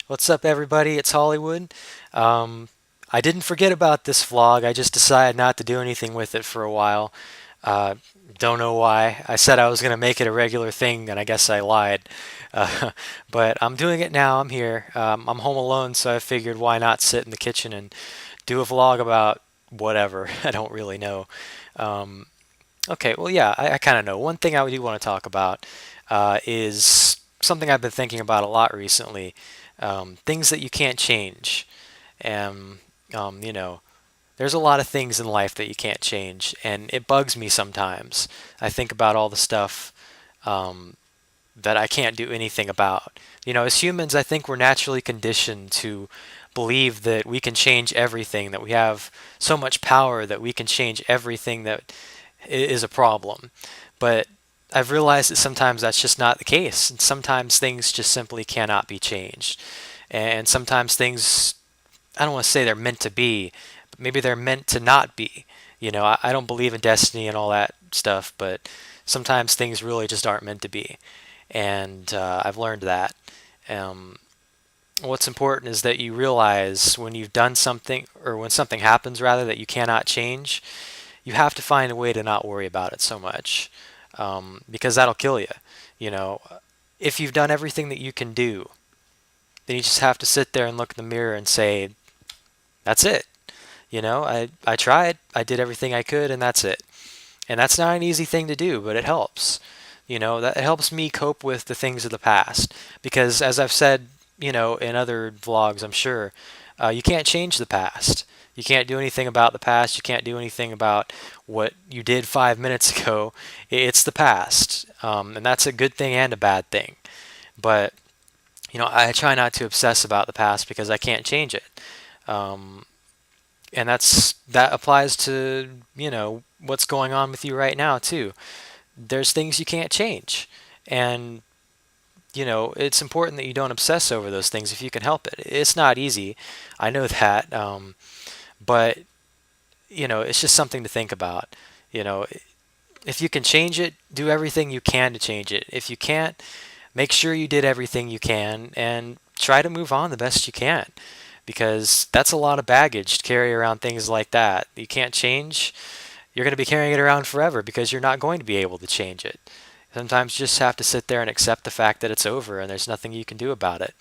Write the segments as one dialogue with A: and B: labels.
A: What's up, everybody? It's Hollywood. Um, I didn't forget about this vlog. I just decided not to do anything with it for a while. Uh, don't know why. I said I was going to make it a regular thing, and I guess I lied. Uh, but I'm doing it now. I'm here. I'm home alone, so I figured why not sit in the kitchen and do a vlog about whatever. I don't really know. Um, okay, well, yeah, I kind of know. One thing I do want to talk about is something I've been thinking about a lot recently. Things that you can't change. And, you know, there's a lot of things in life that you can't change, and it bugs me sometimes. I think about all the stuff um, that I can't do anything about. As humans, I think we're naturally conditioned to believe that we can change everything, that we have so much power that we can change everything that is a problem. But I've realized that sometimes that's just not the case. And sometimes things just simply cannot be changed. And sometimes things, I don't want to say they're meant to be, but maybe they're meant to not be. I don't believe in destiny and all that stuff, but sometimes things really just aren't meant to be. And I've learned that. Um, what's important is that you realize when you've done something, or when something happens rather, that you cannot change, you have to find a way to not worry about it so much, because that'll kill you. You know, if you've done everything that you can do, then you just have to sit there and look in the mirror and say, "That's it." I tried, I did everything I could, and that's it. And that's not an easy thing to do, but it helps. That helps me cope with the things of the past, because as I've said, in other vlogs, I'm sure, you can't change the past. You can't do anything about the past. You can't do anything about what you did 5 minutes ago. It's the past, and that's a good thing and a bad thing. But I try not to obsess about the past because I can't change it. Um, and that applies to what's going on with you right now too. There's things you can't change, and it's important that you don't obsess over those things if you can help it. It's not easy, I know that, but it's just something to think about. You know, if you can change it, do everything you can to change it. If you can't, make sure you did everything you can and try to move on the best you can, because that's a lot of baggage to carry around, things like that you can't change. You're going to be carrying it around forever because you're not going to be able to change it. Sometimes you just have to sit there and accept the fact that it's over and there's nothing you can do about it.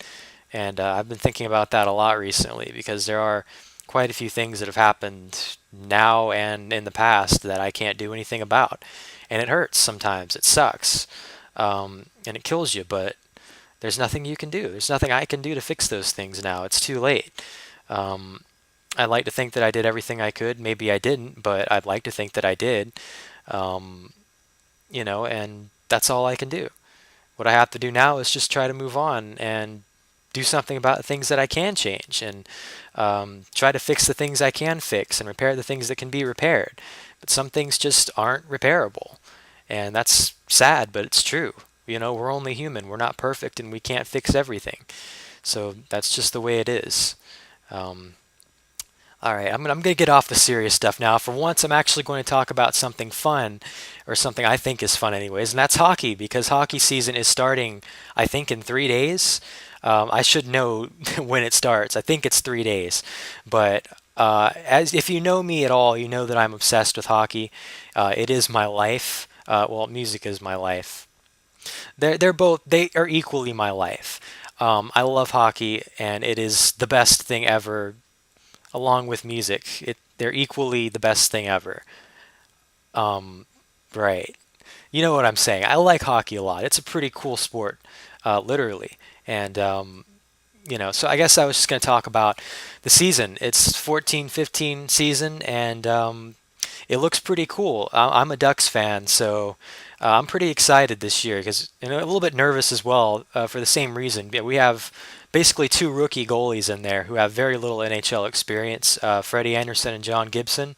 A: And I've been thinking about that a lot recently, because there are quite a few things that have happened now and in the past that I can't do anything about. And it hurts sometimes. It sucks. And it kills you, but there's nothing you can do. There's nothing I can do to fix those things now. It's too late. Um, I'd like to think that I did everything I could. Maybe I didn't, but I'd like to think that I did. Um, and that's all I can do. What I have to do now is just try to move on and do something about the things that I can change, and try to fix the things I can fix and repair the things that can be repaired. But some things just aren't repairable. And that's sad, but it's true. We're only human. We're not perfect, and we can't fix everything. So that's just the way it is. Um, all right, I'm going to get off the serious stuff now. For once, I'm actually going to talk about something fun, or something I think is fun, anyways, and that's hockey, because hockey season is starting, I think, in 3 days. I should know when it starts. I think it's 3 days. But as if you know me at all, you know that I'm obsessed with hockey. It is my life. Well, music is my life. They are equally my life. I love hockey, and it is the best thing ever, along with music. They're equally the best thing ever. Um, right. You know what I'm saying. I like hockey a lot. It's a pretty cool sport, literally. And so I guess I was just going to talk about the season. It's 14-15 season, and it looks pretty cool. I'm a Ducks fan, so I'm pretty excited this year, because a little bit nervous as well, for the same reason. Yeah, we have basically two rookie goalies in there who have very little NHL experience, Freddie Anderson and John Gibson.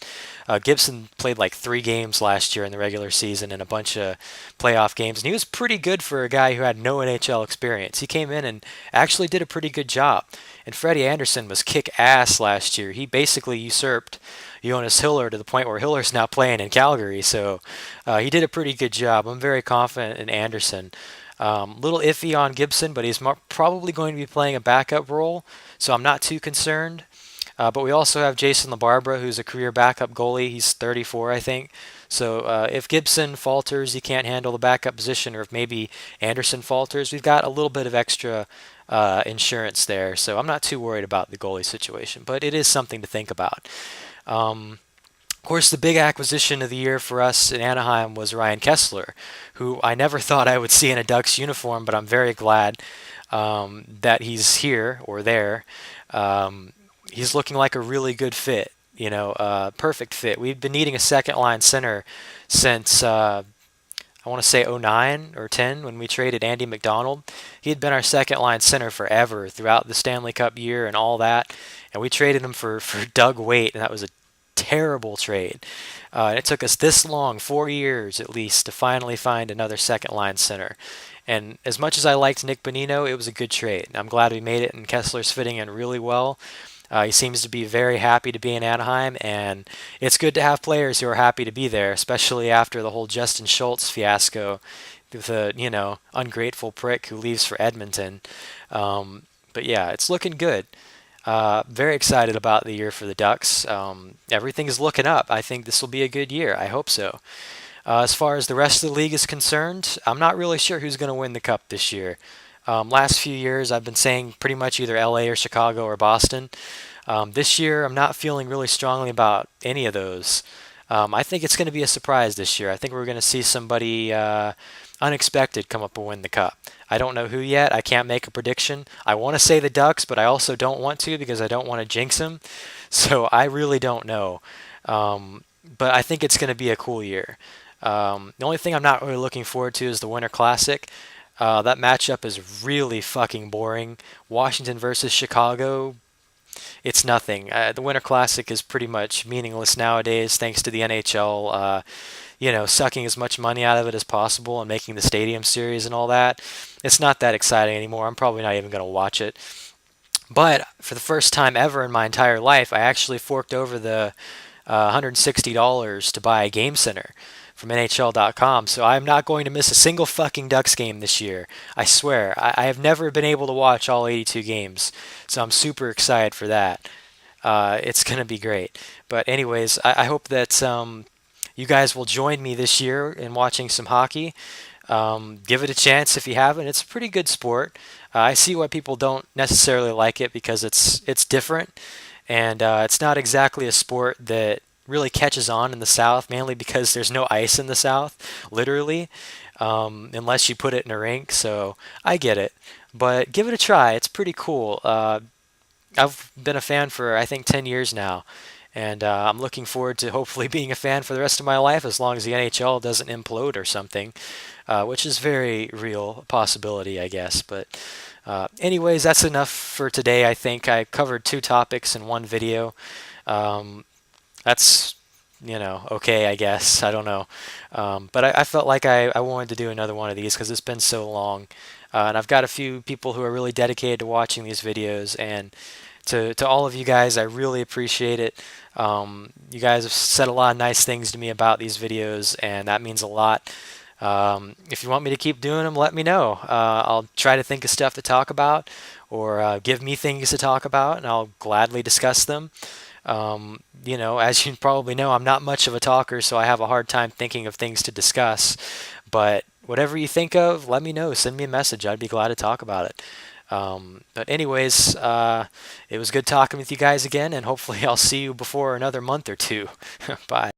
A: Gibson played like 3 games last year in the regular season and a bunch of playoff games, and he was pretty good for a guy who had no NHL experience. He came in and actually did a pretty good job. And Freddie Anderson was kick ass last year. He basically usurped Jonas Hiller to the point where Hiller's now playing in Calgary. So he did a pretty good job. I'm very confident in Anderson. Little iffy on Gibson, but he's probably going to be playing a backup role, so I'm not too concerned. But we also have Jason LaBarbera, who's a career backup goalie. He's 34, I think. So if Gibson falters, he can't handle the backup position, or if maybe Anderson falters, we've got a little bit of extra insurance there. So I'm not too worried about the goalie situation, but it is something to think about. Of course, the big acquisition of the year for us in Anaheim was Ryan Kessler, who I never thought I would see in a Ducks uniform, but I'm very glad that he's here or there. He's looking like a really good fit, perfect fit. We've been needing a second line center since I want to say '09 or 10 when we traded Andy McDonald. He had been our second line center forever throughout the Stanley Cup year and all that, and we traded him for Doug Weight, and that was a terrible trade. And it took us this long, 4 years at least, to finally find another second line center. And as much as I liked Nick Bonino, it was a good trade. I'm glad we made it, and Kessler's fitting in really well. He seems to be very happy to be in Anaheim, and it's good to have players who are happy to be there, especially after the whole Justin Schultz fiasco with a ungrateful prick who leaves for Edmonton. But yeah, it's looking good. Very excited about the year for the Ducks. Everything is looking up. I think this will be a good year. I hope so. As far as the rest of the league is concerned, I'm not really sure who's going to win the cup this year. Last few years, I've been saying pretty much either LA or Chicago or Boston. This year, I'm not feeling really strongly about any of those. I think it's going to be a surprise this year. I think we're going to see somebody unexpected come up and win the cup. I don't know who yet. I can't make a prediction. I want to say the Ducks, but I also don't want to because I don't want to jinx them. So I really don't know. But I think it's going to be a cool year. The only thing I'm not really looking forward to is the Winter Classic. That matchup is really fucking boring. Washington versus Chicago, it's nothing. The Winter Classic is pretty much meaningless nowadays, thanks to the NHL, sucking as much money out of it as possible and making the Stadium Series and all that. It's not that exciting anymore. I'm probably not even going to watch it. But for the first time ever in my entire life, I actually forked over the $160 to buy a Game Center from NHL.com, so I'm not going to miss a single fucking Ducks game this year. I swear. I have never been able to watch all 82 games, so I'm super excited for that. It's going to be great. But anyways, I hope that you guys will join me this year in watching some hockey. Give it a chance if you haven't. It's a pretty good sport. I see why people don't necessarily like it because it's different, and it's not exactly a sport that really catches on in the South, mainly because there's no ice in the South, literally, unless you put it in a rink. So I get it, but give it a try. It's pretty cool. I've been a fan for I think 10 years now, and I'm looking forward to hopefully being a fan for the rest of my life as long as the NHL doesn't implode or something, which is very real possibility, I guess. But anyways, that's enough for today. I think I covered 2 topics in one video. That's okay, I guess. I don't know. But I felt like I wanted to do another one of these because it's been so long. And I've got a few people who are really dedicated to watching these videos. And to all of you guys, I really appreciate it. You guys have said a lot of nice things to me about these videos, and that means a lot. If you want me to keep doing them, let me know. I'll try to think of stuff to talk about, or give me things to talk about, and I'll gladly discuss them. As you probably know, I'm not much of a talker, so I have a hard time thinking of things to discuss. But whatever you think of, let me know. Send me a message. I'd be glad to talk about it. But anyways, it was good talking with you guys again, and hopefully I'll see you before another month or two. Bye.